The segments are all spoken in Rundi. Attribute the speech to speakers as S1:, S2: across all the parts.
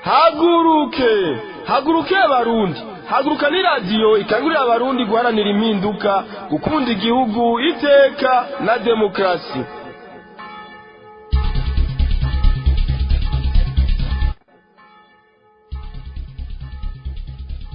S1: haguruke haguruke abarundi haguruka ni radiyo ikangurira abarundi guharanira impinduka gukunda igihugu iteka na demokarasi.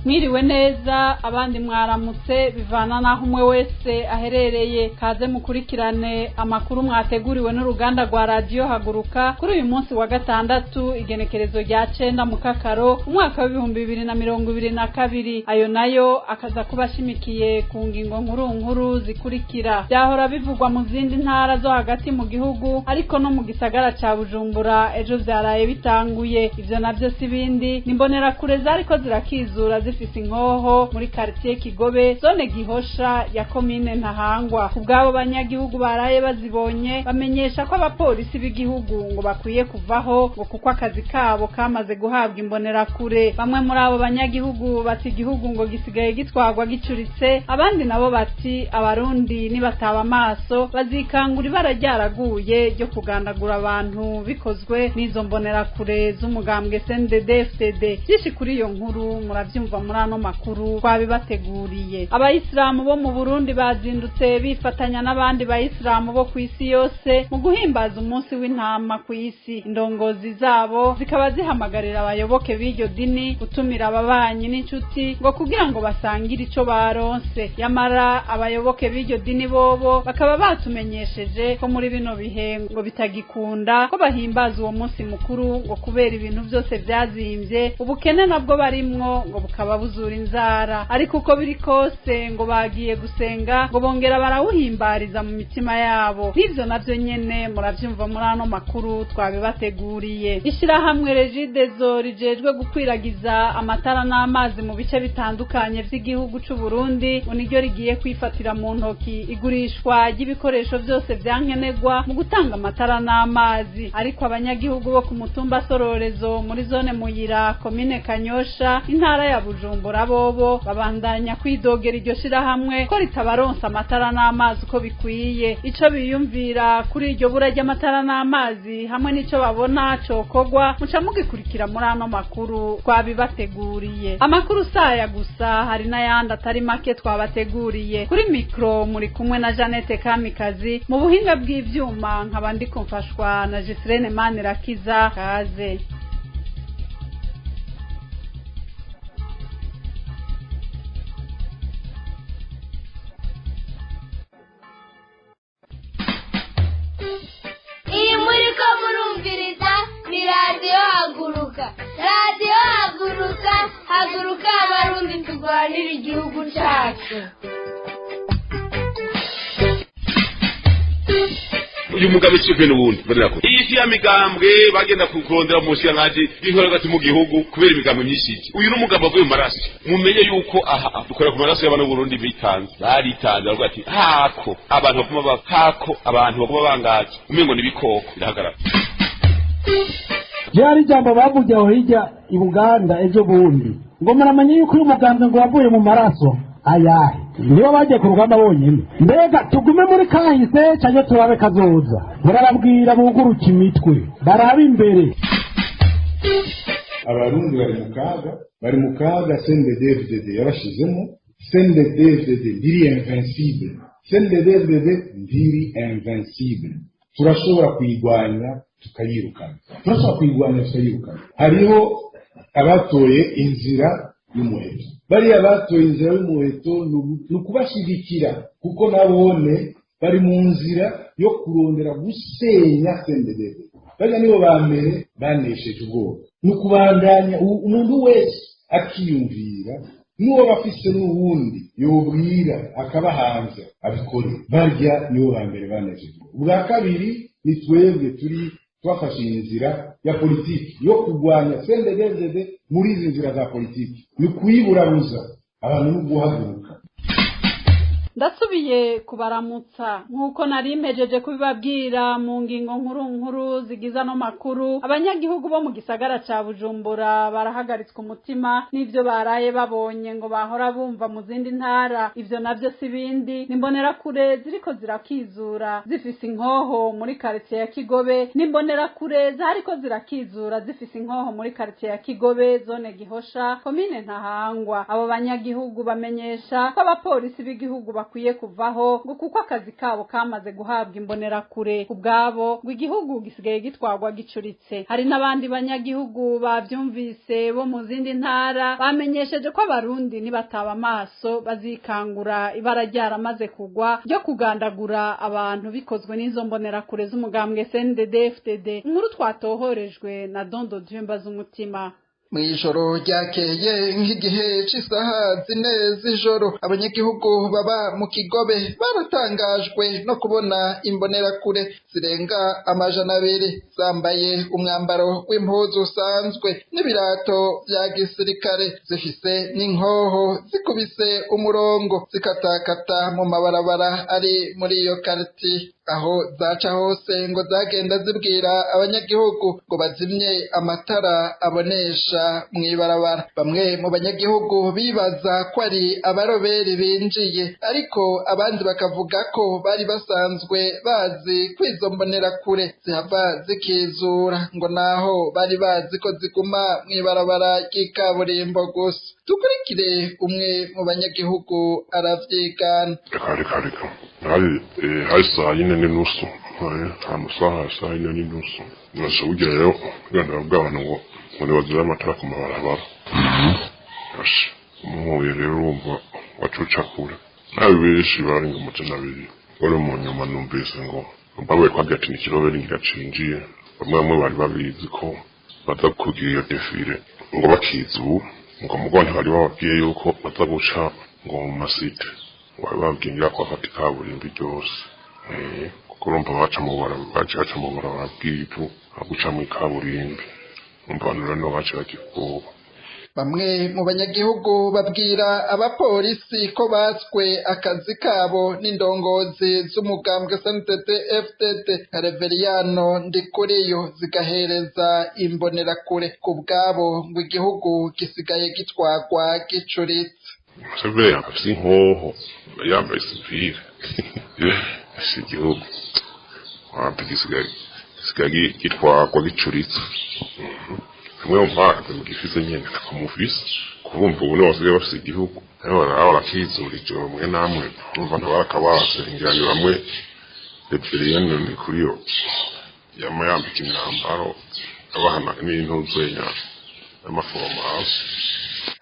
S2: Mwiriwe neza abandi mwaramutse bivana naho umwe wese aherereye, kaze mukurikirane amakuru mwateguriwe n'uruganda rwa radio Haguruka kuri uyu munsi wa gatandatu igenekerezo rya 9 mu Kakaro umwaka wa 2022. Ayo nayo akaza kubashimikiye ku ngingo nkuru zikurikira. Byahora bivugwa mu zindi ntara zo hagati mu gihugu ariko no mu gisagara ca Bujumbura ejo byaraye bitanguye. Ivyo navyo sibindi nimbonera kure zariko zirakizura zifise inkoho muri quartier Kigobe zone Gihosha ya commune Ntahangwa. Kubgabo banyagihugu baraye bazibonye bamenyesha ko abapolisi b'igihugu ngo bakwiye kuvaho ngo kuko akazi kabo kamaze guhabwa imbonera kure. Bamwe muri abo banyagihugu bati igihugu ngo gisigaye gitwagwa gicuritse, abandi nabo bati abarundi nibataba amaso bazikangura ibara ryaraguye ryo kugandagura abantu bikozwe n'izo mbonera kure z'umugambwe CNDD-FDD. Byinshi kuri iyo nkuru muravyumva muri ano makuru twabibateguriye. Abayisilamu bo mu Burundi bazindutse bifatanya n'abandi bayisilamu bo kw'isi yose mu guhimbaza umunsi w'intama kw'isi. Indongozi zabo zikaba zihamagarira abayoboke b'iryo dini gutumira ababanyi n'inshuti ngo kugira ngo basangire ico baronse. Yamara abayoboke b'iryo dini bobo bakaba batumenyesheje ko muri bino bihe ngo bitagikunda ko bahimbaza uwo munsi mukuru ngo kubera ibintu byose vyazimvye, ubukene nabwo barimwo ngo bukaba buzura inzara. Ariko uko biri kose ngo bagiye gusenga ngo bongera barawuhimbariza mu mitima yabo. N'ivyo navyo nyene muravyumva muri ano makuru twabibateguriye. Ishirahamwe Regidezo rijejwe gukwiragiza amatara n'amazi mu bice bitandukanye vy'igihugu c'u Burundi ngo niryo rigiye kwifatira mu ntoki igurishwa ry'ibikoresho byose vyankenerwa mu gutanga amatara n'amazi. Ariko abanyagihugu bo ku mutumba Sororezo muri zone Muyira commune Kanyosha intara ya Bujumbura bobo babandanya kwidogera iryo shirahamwe ko ritabaronsa amatara n'amazi uko bikwiye. Ico biyumvira kuri iryo bura ry'amatara n'amazi hamwe n'ico babona cokogwa muca mugikurikira muri ano makuru twabibateguriye. Amakuru saya gusa hari n'ayandi atari make twabateguriye. Kuri mikro muri kumwe na Janete Kamikazi, mu buhinga bw'ivyuma nkaba ndiko mfashwa na Jesirene Manirakiza. Kaze
S3: ni radio Haguruka. Radio Haguruka, haguruka abarundi turwanira igihugu cyacu.
S4: Uyu mugabo cyuke n'ubundi barako iyi ya migambwe bagenda kukurondera mu nshyangaje y'inkorera gati mu gihugu kubera imigambwe myinshi. Uyu n'umugabo avuye mu maraso, mumenye yuko aha dukora ku maraso y'abana Burundi bitanze baritanze bavuga ati hako abantu bakuma bakako abantu bakuma bangaje umengo nibikoko birahagarara.
S5: Yari jambo bavuga aho hirya i Buganda ejo bundi ngo muramanye yuko uyu mugambwe ngo wavuye mu maraso ayahe niba bagiye ku rugamba bonyine. Mbega tugume muri kahise cyane turabe kazoza murarabwira buguruka imitwe baraba imbere.
S6: Abarundi bari mu kaga CNDD-FDD yabashizemo. CNDD-FDD ndiri invincible, CNDD-FDD ndiri invincible. Turashobora kuyigwanya tukayirukana, hariho abatoye inzira y'umuheto. Bariya batoye inzira y'umuheto nukubashigikira kuko nabone bari mu nzira yo kurondera gusenya CNDD. Bariya nibo bambere banesheje ubwoba. Nukubandanya umuntu wese akiyumvira n'uwo bafise n'ubundi yobwira akabahanza abikore. Barya nibo bambere banesheje. Ubwa kabiri ni twebwe turi twafashe inzira ya politiki yo kugwanya CNDD-FDD muri izi nzira za politiki. Ni kuyiburabuza abantu no guhaguruka.
S2: ndasubiye kubaramutsa nk'uko nari mpejeje kubibabwira mu ngingo nkuru zigiza no makuru. Abanyagihugu bo mu gisagara ca Bujumbura barahagaritswe umutima n'ivyo baraye babonye ngo bahora bumva mu zindi ntara. Ivyo navyo sibindi nimbonera kure ziriko zirakizura zifise inkoho muri quartier ya Kigobe, nimbonera kure zariko zirakizura zifise inkoho muri quartier ya Kigobe zone Gihosha komine Ntahangwa. Abo banyagihugu bamenyesha ko abapolisi b'igihugu bakwiye kuvaho ngo kuko akazi kabo kamaze guhabwa imbonera kure. Ubwabo ngo igihugu gisigaye gitwagwa gicuritse. Hari n'abandi banyagihugu bavyumvise bo mu zindi ntara bamenyesheje ko abarundi nibataba amaso bazikangura ibara ryaramaze kugwa ryo kugandagura abantu bikozwe n'izo mbonera kure z'umugambwe CNDD-FDD. Inkuru twatohorejwe na Dondo Djemba z'umutima.
S7: Mwijoro ryakeye nk'igihe c'isaha 4 z'ijoro abanyagihugu baba mu Kigobe baratangajwe no kubona imbonerakure zirenga 200 zambaye umwambaro w'impuzu usanzwe n'ibirato vya gisirikare zifise n'inkoho zikubise umurongo zikatakata mu mabarabara ari muri iyo quartier. Aho zaca hose ngo zagenda zibwira abanyagihugu ngo bazimye amatara abonesha mwibarabara. Bamwe mu banyagihugu bibaza ko ari abaroberi binjiye, ariko abandi bakavuga ko bari basanzwe bazi kwizo mbonera kure zihava zikizura ngo naho bari bazi ko ziguma mwibarabara ry'ikaburimbo gusa. Dukurikire umwe mu banyagihugu aravyigana.
S8: Hari saa 4:30 amasaha saa 4:30 nasubira rero ganda bw'abantu ngo bazira amatara ku mabarabara. Umuhuye rero urumva wacucakura nawe benshi bari ngo mutanabiri wari mu nyuma numvise ngo babaye kwagati n'ikiroberi ngigacinjiye. Bamwe bari babizi ko baza kugira iyo defile ngo bakizu ngo mugone bari bababwiye yuko baza guca ngo mu masite bababwira ko afata kaburimbi ryose kuko urumva baca mu barabara bw'ivu aguca mu kaburimbi umvanura no baca bakikuba.
S7: Bamwe mu banyagihugu babwira abapolisi ko baswe akazi kabo n'indongozi z'umugambwe CNDD-FDD Reveriyano Ndikuriyo zigahereza imbonerakure. Ku bwabo ngo igihugu gisigaye gitwagwa gicuritse.
S8: Severa afise inkoho yambaye sivile si igihugu wampa gisigaye gitwagwa gicuritse. Mwe mpaka mugifise nyene kumufise kurumva ubu basigaye bafise igihugu rero barakizura ijoro mwe namwe urumva ntabarakabase ingirani bamwe Reveriyano Ndikuriyo yambika imyambaro abahana n'intuzenya n'amaforomasi.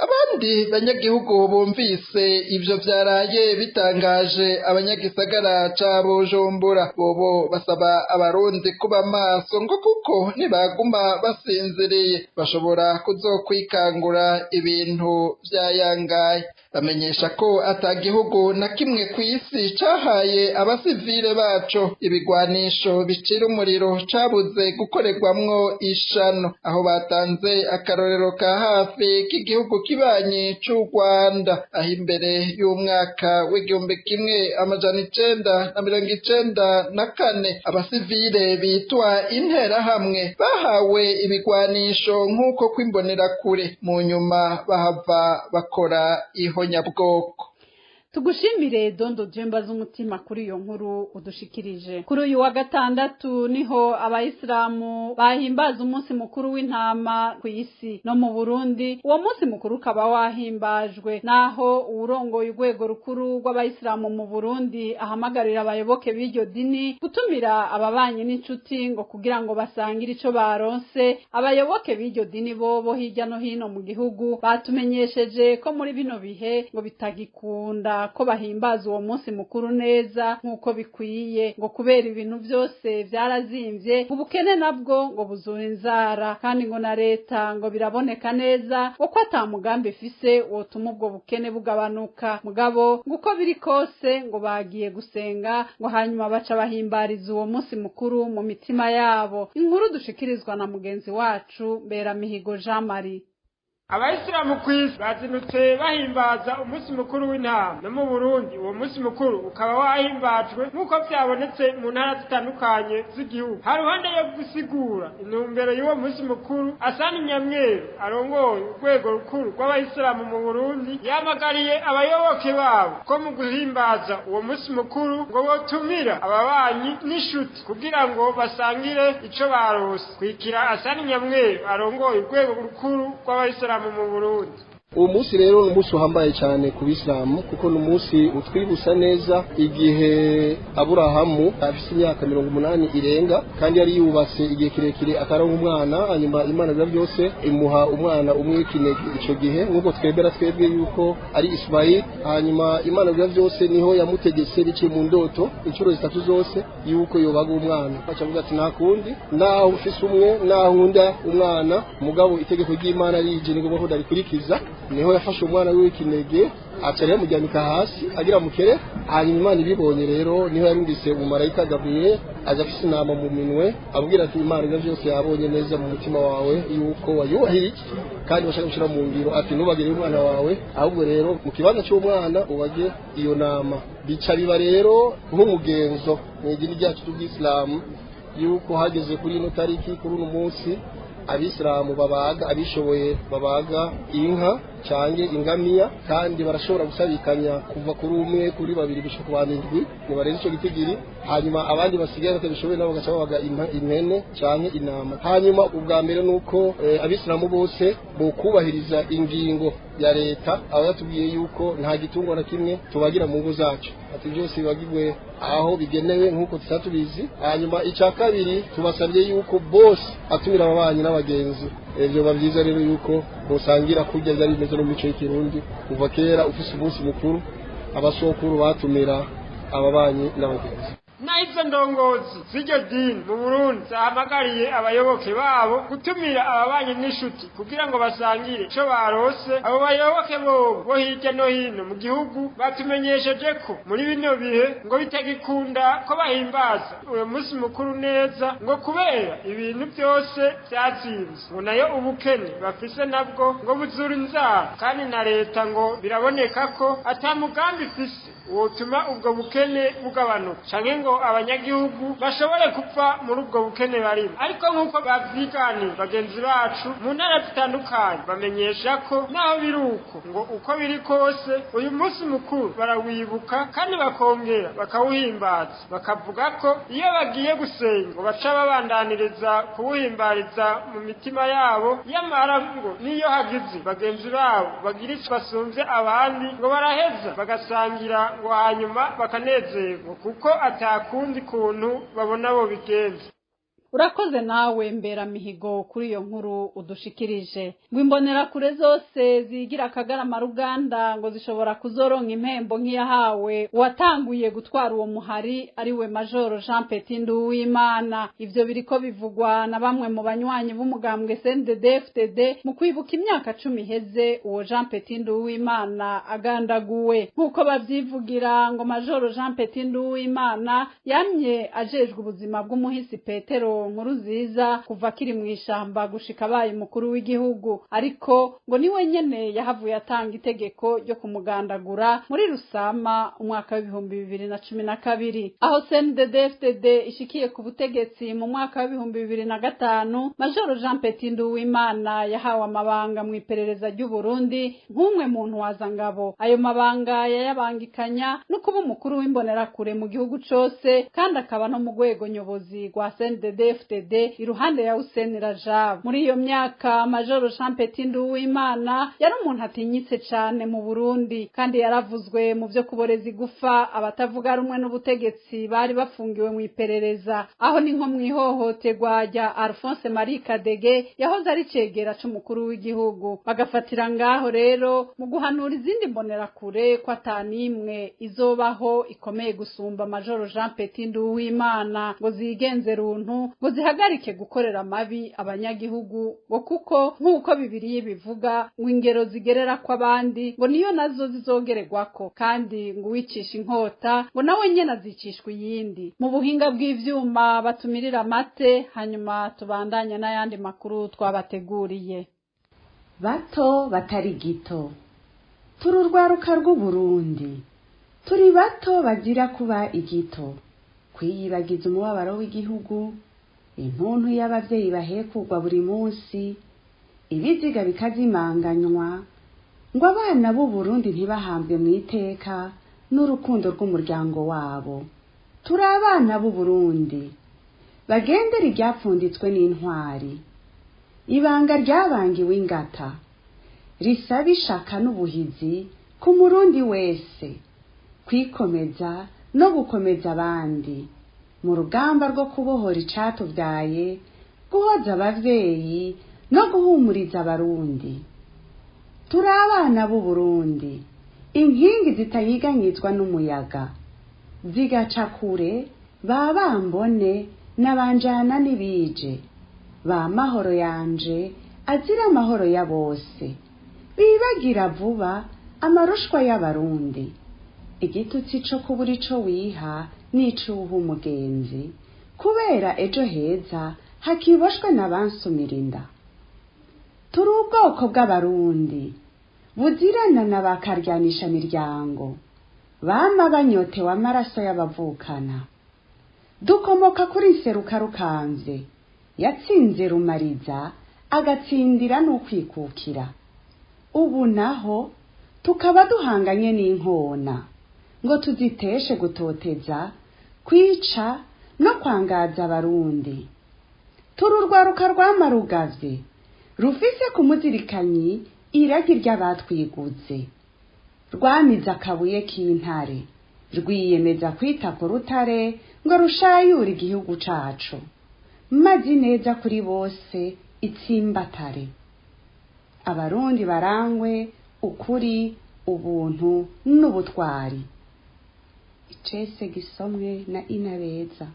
S7: Abandi banyagihugu bumvise ivyo vyaraye bitangaje abanyagisagara ca Bujumbura bobo basaba abarundi kuba maso ngo kuko nibaguma basinziriye bashobora kuzokwikangura ibintu vyayangaye. Bamenyesha ko atagihugu na kimwe kw'isi cahaye abasivile baco ibigwanisho bicira umuriro cabuze gukorerwamwo ishano, aho batanze akarorero ka hafi k'igihugu kibanyi c'u Rwanda aho imbere y'umwaka w'1994 abasivile bitwa interahamwe bahawe ibigwanisho nk'uko kwimbonerakure mu nyuma bahava bakora ihonyabwoko.
S2: Tugushimire Dondo Djemba z'umutima kuri iyo nkuru udushikirije. Kuri uyu wa gatandatu niho abayisilamu bahimbaza umunsi mukuru w'intama ku isi no mu Burundi. Uwo munsi mukuru ukaba wahimbajwe naho urongoye urwego rukuru rw'abayisilamu mu Burundi ahamagarira abayoboke b'iryo dini gutumira ababanyi n'inshuti ngo kugira ngo basangire ico baronse. Abayoboke b'iryo dini bo hirya no hino mu gihugu batumenyesheje ko muri bino bihe ngo bitagikunda ko bahimbaza uwo munsi mukuru neza nk'uko bikwiye ngo kubera ibintu byose byarazimvye ubukene nabwo ngo buzura inzara kandi ngo na leta ngo biraboneka neza ngo ko atamugambi ifise wotuma ubwo bukene bugabanuka. Mugabo nguko biri kose ngo bagiye gusenga ngo hanyuma baca bahimbariza uwo munsi mukuru mu mitima yabo. Inkuru dushikirizwa na mugenzi wacu Beramihigo Jean Marie.
S9: Abayisilamu kw'isi bazindutse bahimbaza umunsi mukuru w'intama no mu Burundi uwo munsi mukuru ukaba wahimbajwe nk'uko byabonetse mu ntara zitandukanye z'igihugu. Haruhande yo gusigura intumbero y'uwo munsi mukuru, Hassan Nyamweru arongoye urwego rukuru rw'abayisilamu mu Burundi yamagariye abayoboke babo ko mu guhimbaza uwo munsi mukuru ngo botumira ababanyi n'ishuti kugira ngo basangire ico barose. Kwikira Hassan Nyamweru arongoye urwego rukuru rw'abayisilamu mu Burundi.
S10: uwo munsi rero ni umunsi uhambaye cyane ku bisilamu kuko ni umunsi utwibutsa neza igihe Aburahamu afite imyaka 80 irenga kandi yari yubatse igihe kirekire akaronka umwana, hanyuma Imana biba byose imuha umwana umwe w'ikinege ico gihe nk'uko twebwe yuko ari Ismail. Hanyuma Imana biba byose niho yamutegetse biciye mu ndoto inshuro 3 zose yuko yobaga umwana. Acavuga ati nta kundi naho ufise umwe naho unda umwana mugabo itegeko ry'Imana rije ni ngombwa ko darikurikiza. Niho yafashe umwana w'ikinege acarira mujyanika hasi agira mukere. Hanyuma Imana ibibonye rero niho yarundise umumarayika Gabriel aza afise inama mu minwe abwira ati Imana ivyo byose yabonye neza mu mutima wawe yuko wayuhiriye kandi bashaka gushira mu ngiro ati nubagire umwana wawe ahubwo rero mu kibanza cy'umwana ubage iyo nama. Bica biba rero nk'umugenzo mu idini ryacu ry'Islam yuko hageze kuri ino tariki kuri uno munsi abisilamu babaga abishoboye babaga inka cange ingamiya kandi barashobora gusabikanya kuva kuri umwe kuri babiri gushika ku bandwi ni bareze ico gitigiri. Hanyuma abandi basigaye batabishoboye nabo gaca babaga impene cange inama. Hanyuma ubwa mbere nuko abisilamu bose bo kubahiriza ingingo ya leta aba yatubwiye yuko nta gitungwa na kimwe tubagira mu ngo zacu ati byose bibagirwe aho bigenewe nk'uko tutatubizi. Hanyuma icya kabiri tubasabye yuko bose atumira ababanyi n'abagenzi. Ibyo babyiza rero yuko musangira kurya byari bimeze no mico y'ikirundi kuva kera ufise umunsi mukuru abasokuru batumira ababanyi n'abagenzi.
S9: Na izo ndongozi z'iryo dini mu Burundi zahamagariye abayoboke babo gutumira ababanyi n'ishuti kugira ngo basangire ico barose. Abo bayoboke bo hirya no hino mu gihugu batumenyesheje ko muri bino bihe ngo bitagikunda ko bahimbaza uwo munsi mukuru neza ngo kubera ibintu byose byatsinze, ngo nayo ubukene bafise nabwo ngo buzura inzara kandi na leta ngo biraboneka ko atamugambi ifise wotuma ubwo bukene bugabanuka canke ngo abanyagihugu bashobore kupfa muri ubwo bukene barimo. Ariko nk'uko bavyiganiye bagenzi bacu mu ntara zitandukanye bamenyesha ko naho biruko ngo uko biri kose uyu munsi mukuru barawibuka kandi bakongera bakawuhimbaza, bakavuga ko iyo bagiye gusenga ngo baca babandaniriza kuwuhimbariza mu mitima yabo. Yamara ngo niyo hagize bagenzi babo bagira ico basumvye abandi ngo baraheza bagasangira ngo hanyuma bakanezerwa kuko atakundi kuntu babona bo bigenze.
S2: Urakoze nawe mbera mihigo kuri iyo nkuru udushikirije. Ngo imbonerakure zose zigira Akagarama Ruganda ngo zishobora kuzoronka impembo nk'iyahawe uwatanguye gutwara uwo muhari ariwe Major Jean Petit Nduwimana. Ivyo biriko bivugwa na bamwe mu banywanyi b'umugambwe CNDD-FDD mu kwibuka imyaka 10 iheze uwo Jean Petit Nduwimana agandaguwe. Nkuko bavyivugira ngo Major Jean Petit Nduwimana yamye ajejwe ubuzima bw'umuhisi Petero Nkuruziza kuva kiri mu ishamba gushika abaye mukuru w'igihugu, ariko ngo niwe nyene yahavuye atanga itegeko ryo kumugandagura muri Rusama umwaka wa 2012. Aho CNDD-FDD ishikiye ku butegetsi mu mwaka wa 2005, Major Jean Petit Nduwimana yahawe amabanga mu iperereza ry'u Burundi nk'umwe muntu wazangabo. Ayo mabanga yayabangikanya no kuba umukuru w'imbonerakure mu gihugu cose kandi akaba no mu rwego nyobozi rwa CNDD FDD iruhande ya Hussein Rajab. Muri iyo myaka Major Jean Petit Nduwimana yari umuntu atinyitse cyane mu Burundi kandi yaravuzwe mu byo kuboreza igufa abatavuga rumwe n'ubutegetsi bari bafungiwe mu iperereza. Aho ni nko mu ihohoterwa rya Alphonse Marie Kadege yahoze ari cegera c'umukuru w'igihugu. Bagafatira ngaho rero mu guhanura izindi mbonerakure ko atanimwe izobaho ikomeye gusumba Major Jean Petit Nduwimana ngo zigenze runtu ngo zihagarike gukorera mabi abanyagihugu ngo kuko nk'uko Bibiliya bivuga ngo ingero zigerera ko abandi ngo niyo nazo zizogererwako kandi ngo wicisha inkota ngo nawe nyene azicishwa iyindi. Mu buhinga bw'ivyuma batumirira mate hanyuma tubandanya n'ayandi makuru twabateguriye.
S11: bato batari gito turi urwaruka rw'uburundi turi bato bagira kuba igito kwiyibagiza umubabaro w'igihugu impuntu y'abavyeyi bahekugwa buri munsi ibiziga bikazimanganywa ngo abana b'uburundi ntibahambwe mu iteka n'urukundo rw'umuryango wabo turi abana b'uburundi bagendera iryapfunditswe n'intwari ibanga ryabangiwe ingata risaba ishaka n'ubuhizi ku murundi wese kwikomeza no gukomeza abandi mu rugamba rwo kubohora icatuvyaye guhoza abavyeyi no guhumuriza abarundi turi abana b'uburundi inkingi zitayiganyizwa n'umuyaga zigaca kure ba bambone n'abanjana n'ibije ba mahoro yanje azira amahoro ya bose bibagira vuba amarushwa y'abarundi igitutsi co kubura ico wiha n'icuha umugenzi kubera ejo heza hakiboshwe n'abansumira inda turi ubwoko bw'abarundi buzirana na bakaryanisha miryango bama banyotewe amaraso y'abavukana dukomoka kuri nseruka rukanze yatsinze rumariza agatsindira n'ukwikukira ubu naho tukaba duhanganye n'inkona ngo tuziteshe gutoteza kwica no kwangaza abarundi turi urwaruka rwamarugavye rufise ku muzirikanyi iragi ry'abatwiguze rwamize akabuye k'intare rwiyemeza kwita ku rutare ngo rushayure igihugu cacu mazi neza kuri bose itsimbatare abarundi barangwe ukuri ubuntu n'ubutwari icese gisomwe na Inabeza.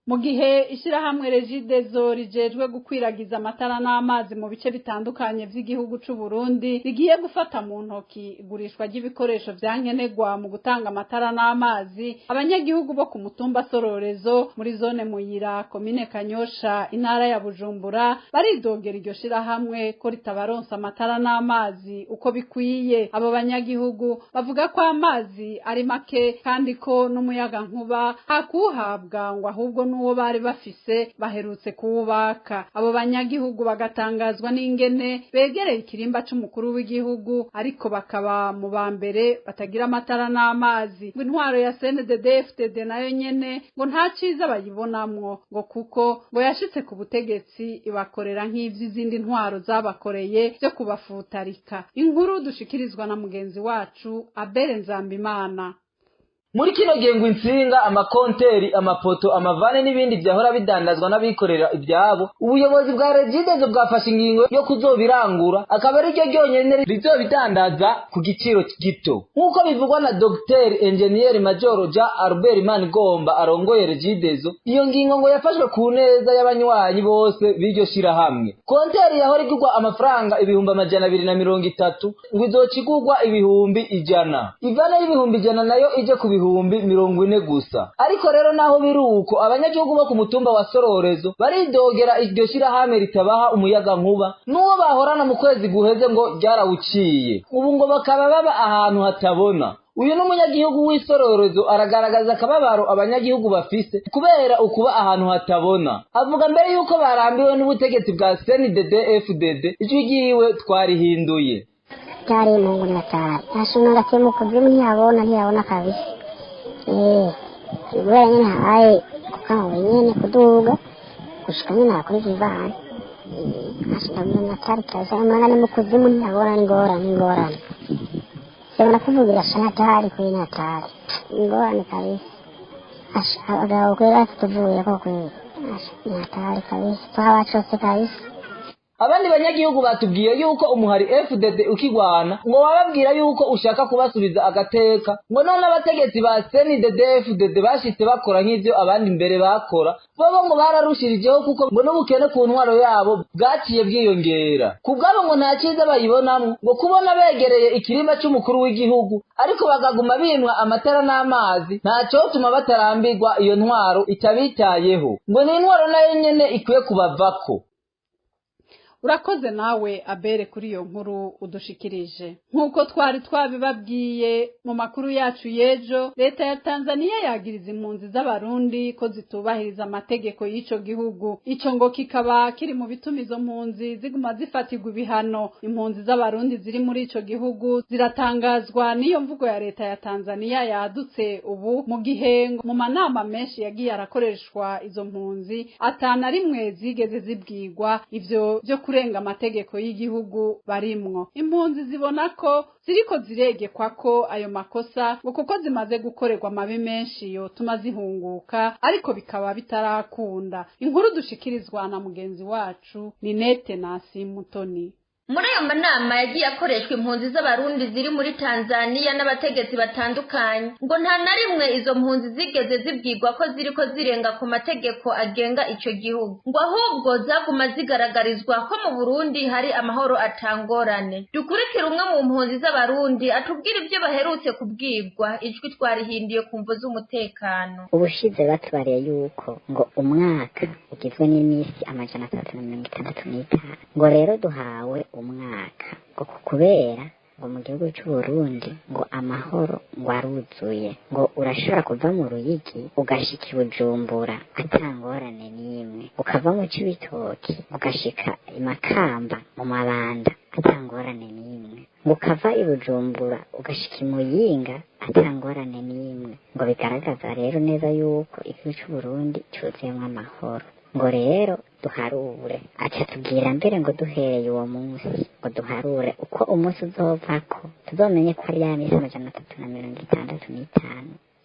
S2: mu gihe ishyirahamwe Regideso rijejwe gukwiragiza amatara n'amazi mu bice bitandukanye by'igihugu c'u Burundi rigiye gufata mu ntoki igurishwa ry'ibikoresho vyankenerwa mu gutanga amatara n'amazi abanyagihugu bo ku mutumba Sororezo muri zone Muyira komine Kanyosha intara ya Bujumbura baridogera iryo shirahamwe ko ritabaronsa amatara n'amazi uko bikwiye abo banyagihugu bavuga ko amazi ari make kandi ko n'umuyaga nkuba hakuhabwa ngo ahubwo uwo bari bafise baherutse kuwubaka abo banyagihugu bagatangazwa n'ingene begereye ikirimba c'umukuru w'igihugu ariko bakaba mu bambere batagira amatara n'amazi ngo intwaro ya CNDD-FDD nayo nyene ngo nta ciza bayibonamwo ngo kuko ngo yashitse ku butegetsi ibakorera nk'ivy'izindi ntwaro zabakoreye byo kubafutarika inkuru dushikirizwa na mugenzi wacu Abere Nzambimana.
S12: Muri kino gihe ngo insinga amakonteri amapoto amavane n'ibindi byahora bidandazwa n'abikorera ibyabo ubuyobozi bwa Regideso bwafashe ingingo yo kuzobirangura akaba ari ryo ryonyene rizobidandaza ku giciro gito nk'uko bivugwa na Dr Engineer Major Ja Albert Manigomba arongoye Regideso. Iyo ngingo ngo yafashwe ku neza y'abanywanyi bose b'iryo shirahamwe. Konteri yahora igurwa amafaranga ibihumbi 230 ngo izocigurwa ibihumbi 100 ivana y'ibihumbi 100 nayo ije ku ibihumbi 40 gusa. Ariko rero naho biruko abanyagihugu bo ku mutumba wa Sororezo baridogera iryo shirahamwe ritabaha umuyaga nkuba n'uwo bahorana mu kwezi guheze ngo ryarawuciye ubu ngo bakaba baba ahantu hatabona. Uyu n'umunyagihugu w'Isororezo aragaragaza akababaro abanyagihugu bafise kubera ukuba ahantu hatabona. Avuga mbere yuko barambiwe n'ubutegetsi bwa CNDD-FDD ijwi ryiwe twarihinduye.
S13: Tari Mungu ni hatari. Ashuna ngatimu kuzimu ntiyabona kabisa. Kubera nyene haye kukama wenyene kuduga gushika nyene hakuri kivana. Ashuna mwana hatari kabisa mwana ni mukuzimu ntiyabona n'ingorane. Sebona kuvugira sana hatari kuri hatari. Ingorane kabisa. Abagabo kwera tuvuye ko kwera. Ni hatari kabisa. Twabacose kabisa.
S12: Abandi banyagihugu batubwiye yuko umuhari FDD ukigwana ngo wababwira yuko ushaka kubasubiza agateka ngo none abategetsi ba CNDD-FDD bashitse bakora nk'ivyo abandi mbere bakora bobo ngo bararushirijeho kuko ngo n'ubukene ku ntwaro yabo bwaciye bwiyongera kubwabo ngo nta ciza bayibonamwo ngo kubona begereye ikirimba c'umukuru w'igihugu ariko bagaguma binwa amatara n'amazi ntaco tuma batarambirwa iyo ntwaro itabitayeho ngo ni intwaro nayo nyene ikwiye kubavako.
S2: urakoze nawe abere kuri iyo nkuru udushikirije. Nk'uko twari twabibabwiye mu makuru yacu y'ejo, leta ya Tanzania yagiriza impunzi z'abarundi ko zitubahiriza amategeko y'ico gihugu. Ico ngo kikaba kiri mu bituma izo mpunzi ziguma zifatirwa ibihano. Impunzi z'abarundi ziri muri ico gihugu ziratangazwa n'iyo mvugo ya leta ya Tanzania yadutse ubu mu gihe mu manama menshi yagiye arakoreshwa izo mpunzi atana rimwe zigeze zibwirwa ivyo byo kurenga amategeko y'igihugu barimwo. Impunzi zibona ko ziriko ziregekwa ko ayo makosa ngo kuko zimaze gukorerwa amabi menshi yotuma zihunguka, ariko bikaba bitarakunda. Inkuru dushikirizwa na mugenzi wacu Ninete Nasi Mutoni.
S14: Muri ayo manama yagiye akoreshwa impunzi z'abarundi ziri muri Tanzania n'abategetsi batandukanye, ngo nta na rimwe izo mpunzi zigeze zibwirwa ko ziriko zirenga ku mategeko agenga ico gihugu, ngo ahubwo zaguma zigaragarizwa ko mu Burundi hari amahoro atangorane. Dukurikira umwe mu mpunzi z'abarundi atubwira ibyo baherutse kubwirwa, ijwi twarihindiye ku mvo z'umutekano.
S13: Ubushize batubariye yuko ngo umwaka ugizwe n'iminsi 365, ngo rero duhawe umwaka ngo kubera ngo mu gihugu cy'u Burundi ngo amahoro ngo aruzuye, ngo urashobora kuva mu Ruyigi ugashika i Bujumbura atangorane n'imwe, ukava mu Cibitoki ugashika i Makamba mu Mabanda atangorane n'imwe, ngo ukava i Bujumbura ugashika i Muyinga atangorane n'imwe. Ngo bigaragaza rero neza yuko igihugu cy'u Burundi cyuzuyemo amahoro. Ngo rero duharure, aca tubwira mbere ngo duhereye uwo munsi ngo duharure uko umunsi uzovako tuzomenye ko ari ya minsi 365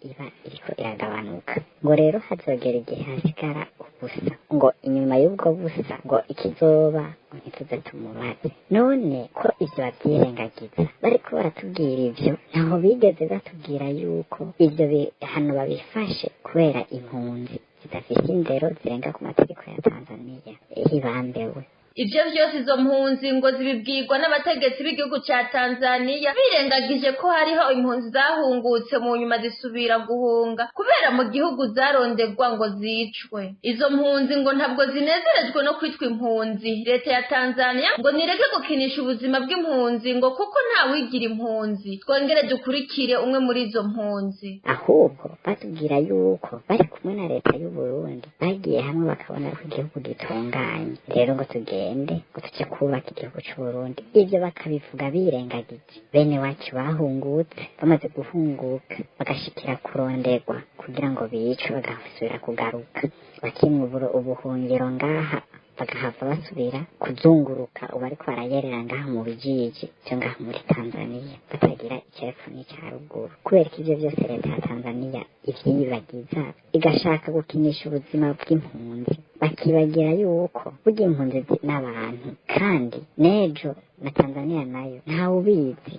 S13: iba iriko iragabanuka. Ngo rero hazogera igihe hasigara ubusa, ngo inyuma y'ubwo busa ngo ikizoba ntituze tumubaze. None ko ivyo bavyirengagiza bariko baratubwira ivyo, naho bigeze batubwira yuko ivyo hano babifashe kubera impunzi zidafite indero zirenga ku mategeko ya Tanzania ihibambewe.
S14: Ivyo vyose izo mpunzi ngo zibibwirwa n'abategetsi b'igihugu ca Tanzania birengagije ko hariho impunzi zahungutse mu nyuma zisubira guhunga kubera mu gihugu zaronderwa ngo zicwe. Izo mpunzi ngo ntabwo zinezerejwe no kwitwa impunzi. Leta ya Tanzania ngo nireke gukinisha ubuzima bw'impunzi ngo kuko nta wigira impunzi. Twongere dukurikire umwe muri izo mpunzi.
S13: Ahubwo batubwira yuko bari kumwe na leta y'u Burundi bagiye hamwe bakabona ko igihugu gitunganye, rero ngo tugende ngo tujye kubaka igihugu cy'u Burundi. Ivyo bakabivuga birengagije bene wacu bahungutse, bamaze guhunguka bagashikira kuronderwa kugira ngo bicwe bagasubira kugaruka bakimubura ubuhungiro ngaha bagahava basubira kuzunguruka ubu ariko barayerera ngaha mu bijiji cyo ngaha muri Tanzania batagira icyepfo n'icyaruguru. Kubera ko ivyo vyose leta ya Tanzania ivyibagiza igashaka gukinisha ubuzima bw'impunzi, bakibagira yuko burya impunzi n'abantu kandi nejo na Tanzania nayo ntawubizi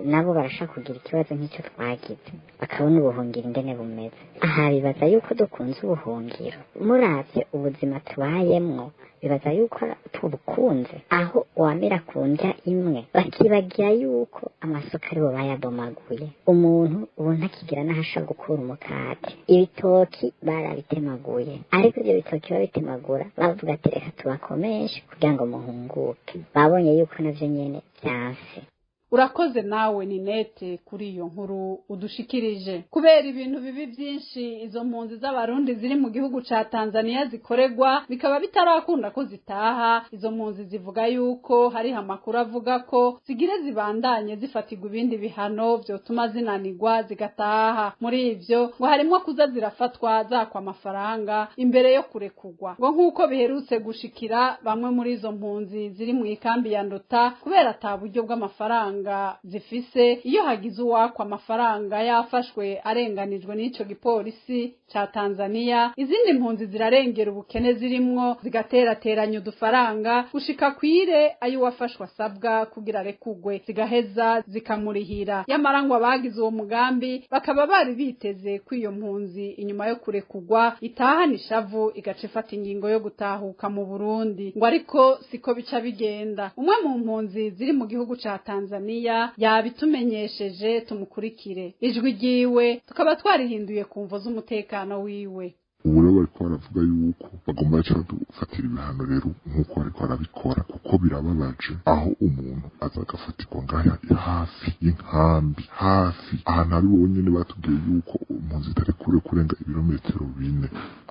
S13: nabo barashaka kugira ikibazo nk'icyo twagize bakabona ubuhungiro ingene bumeze. Aha bibaza yuko dukunze ubuhungiro, muravye ubuzima tubayemwo bibaza yuko tubukunze, aho wamira ku ndya imwe bakibagira yuko amasoko aribo bayabomaguye. Umuntu ubu ntakigira n'aho ashobora gukura umukate, ibitoki barabitemaguye, ariko ivyo bitoki babitemagura bavuga ati reka tubakomeshe kugira ngo muhunguke. Babonye yuko navyo nyene vyanse.
S2: Urakoze nawe Ninete kuri iyo nkuru udushikirije. Kubera ibintu bibi byinshi izo mpunzi z'abarundi ziri mu gihugu ca Tanzania zikoregwa bikaba bitarakunda ko zitaha, izo mpunzi zivuga yuko hari amakuru avuga ko zigire zibandanye zifatirwa ibindi bihano vyotuma zinanirwa zigataha. Muri ivyo ngo harimo kuza zirafatwa zakwa amafaranga imbere yo kurekugwa, ngo nk'uko biherutse gushikira bamwe muri izo mpunzi ziri mu ikambi ya Ndota kubera ata buryo bw'amafaranga zifise. Iyo hagize uwakwa amafaranga yafashwe arenganijwe n'ico gipolisi ca Tanzania, izindi mpunzi zirarengera ubukene zirimwo zigaterateranya udufaranga gushika kwire ayo wafashwe asabwa kugira rekugwe, zigaheza zikamurihira. Yamarangwa abagize uwo mugambi bakaba bari biteze ko iyo mpunzi inyuma yo kurekugwa itahana ishavu igaca ifata ingingo yo gutahuka mu Burundi, ngo ariko siko bica bigenda. Umwe mu mpunzi ziri mu gihugu ca Tanzania yabitumenyesheje, tumukurikire. Ijwi ryiwe tukaba twarihinduye ku mvo z'umutekano wiwe.
S8: Ubu rero bariko baravuga yuko bagomba baca badufatira ibihano rero nk'uko bariko barabikora kuko birababaje aho umuntu aza agafatirwa ngaha hafi y'inkambi hafi ahantu ari bonyene batubwiye yuko impunzi itari kure kurenga ibirometero 4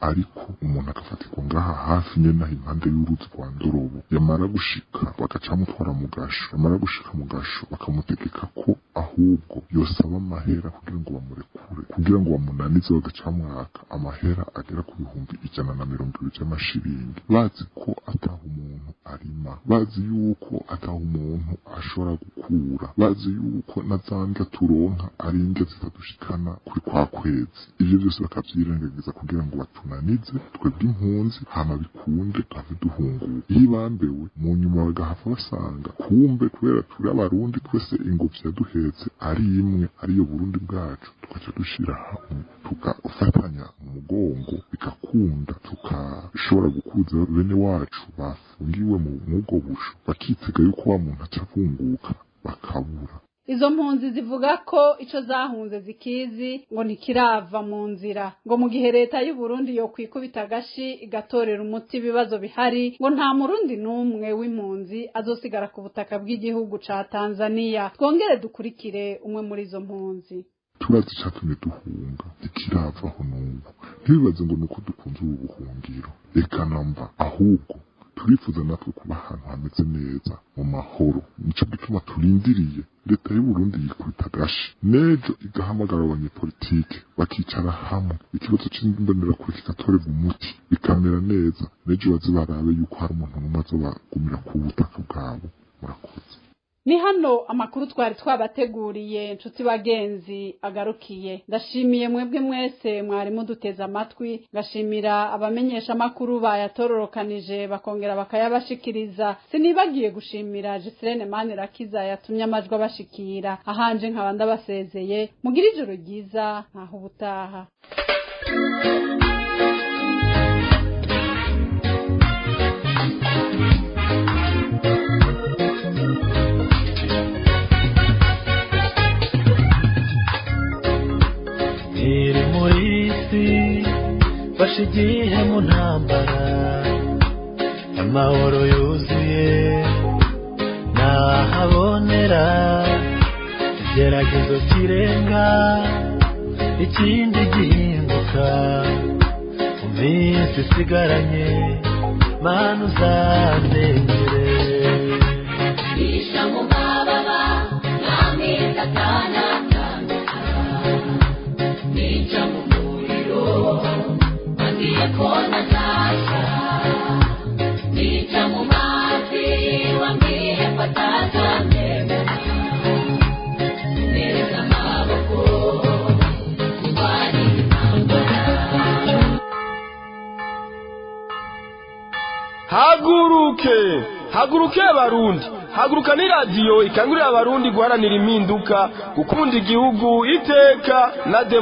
S8: ariko umuntu agafatirwa ngaha hafi nyene aho impande y'uruzi rwa Ndorobo yamara gushika bagaca mutwara mu gasho yamara gushika mu gasho bakamutegeka ko ahubwo yosaba amahera kugira ngo bamurekure kugira ngo bamunanize bagaca mwaka amahera agera ku 120 by'amashiringi bazi ko ataha umuntu arima bazi yuko ataha umuntu ashobora gukura bazi yuko nazanga turonka ari inge zitadushikana kuri kwa kwezi ivyo byose bakavyirengagiza kugira ngo batunanize twebwe impunzi hama bikunde ave duhunguka ibambewe mu nyuma bagahava basanga kumbe kubera turi abarundi twese ingobyi yaduhetse ari imwe ariyo Burundi bwacu tukaca dushira hamwe tugafatanya mu mugongo bigakunda tukashobora gukuza bene wacu bafungiwe mu mwugo busho bakitega yuko wa muntu acavunguka bakabura.
S2: Izo mpunzi zivuga ko ico zahunze zikizi ngo ntikirava mu nzira ngo mu gihe leta y'u Burundi yo kwikubita gashi igatorera umuti ibibazo bihari ngo nta murundi numwe w'impunzi azosigara ku butaka bw'igihugu ca Tanzania. Twongere dukurikire umwe muri izo mpunzi.
S8: Turazi cyatumye duhunga ikiravaho n'ubu ntibibaze ngo nuko dukunze ubu buhungiro reka namba ahubwo turifuza natwe kuba ahantu hameze neza mu mahoro nico gituma turindiriye leta y'u Burundi yikubita gashi nejo igahamagara abanyepolitike bakicara hamwe ikibazo cy'imbonera kuri kikatorerwa umuti bikamera neza nejo bazibarabe yuko hari umuntu numwe azobagumira ku butaka bwabo. Murakoze.
S2: Ni hano amakuru twari twabateguriye nshuti bagenzi agarukiye. Ndashimiye mwebwe mwese mwari muduteza amatwi, ngashimira abamenyesha amakuru bayatororokanije bakongera bakayabashikiriza. Sinibagiye gushimira Gisirene Manirakiza yatumye amajwi abashikira. Ahanje nkaba ndabasezeye, mugira ijoro ryiza ntaho ubutaha.
S15: Bashigiye mu ntambara amahoro yuzuye nahabonera igeragezo kirenga ikindi gihinduka mu minsi isigaranye mana uzandengere bisha mu mababa n'ameza atanatandukana nica mu muriro kona zasha nica mu mazi wambwiye patazandemera neza amaboko kubari intambara.
S1: Haguruke Barundi, haguruka ni radio ikangurira abarundi guharanira impinduka, gukunda igihugu iteka na